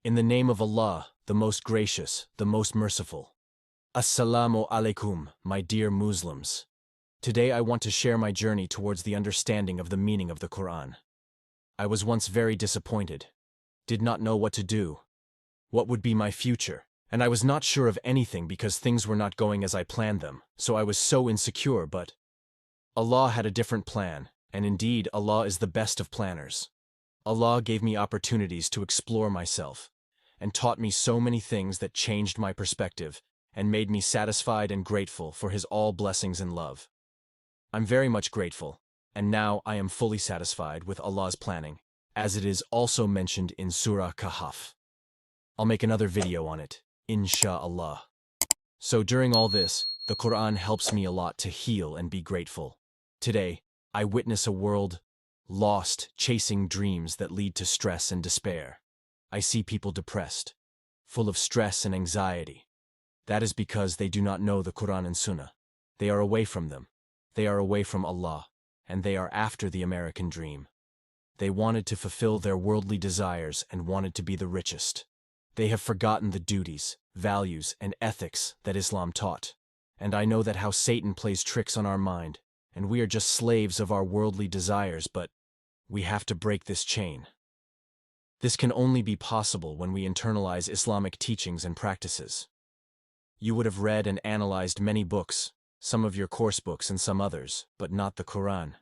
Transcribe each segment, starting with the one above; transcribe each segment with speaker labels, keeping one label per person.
Speaker 1: In the name of Allah, the most gracious, the most merciful. Assalamu alaikum, my dear Muslims. Today I want to share my journey towards the understanding of the meaning of the Quran. I was once very disappointed, did not know what to do, what would be my future, and I was not sure of anything because things were not going as I planned them, so I was so insecure, but Allah had a different plan, and indeed Allah is the best of planners. Allah gave me opportunities to explore myself, and taught me so many things that changed my perspective and made me satisfied and grateful for His all blessings and love. I'm very much grateful, and now I am fully satisfied with Allah's planning, as it is also mentioned in Surah Kahf. I'll make another video on it, insha'Allah. So during all this, the Quran helps me a lot to heal and be grateful. Today, I witness a world lost, chasing dreams that lead to stress and despair. I see people depressed, full of stress and anxiety. That is because they do not know the Quran and Sunnah. They are away from them. They are away from Allah, and they are after the American dream. They wanted to fulfill their worldly desires and wanted to be the richest. They have forgotten the duties, values, and ethics that Islam taught. And I know that how Satan plays tricks on our mind, and we are just slaves of our worldly desires, but we have to break this chain. This can only be possible when we internalize Islamic teachings and practices. You would have read and analyzed many books, some of your course books and some others, but not the Quran.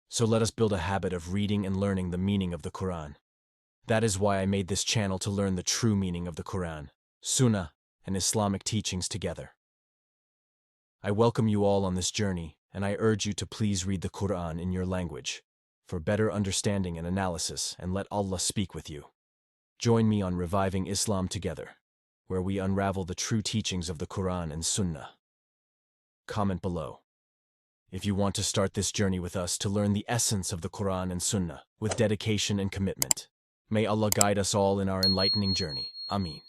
Speaker 1: So let us build a habit of reading and learning the meaning of the Quran. That is why I made this channel, to learn the true meaning of the Quran, Sunnah, and Islamic teachings together. I welcome you all on this journey, and I urge you to please read the Quran in your language, for better understanding and analysis, and let Allah speak with you. Join me on Reviving Islam Together, where we unravel the true teachings of the Quran and Sunnah. Comment below if you want to start this journey with us to learn the essence of the Quran and Sunnah with dedication and commitment. May Allah guide us all in our enlightening journey. Ameen.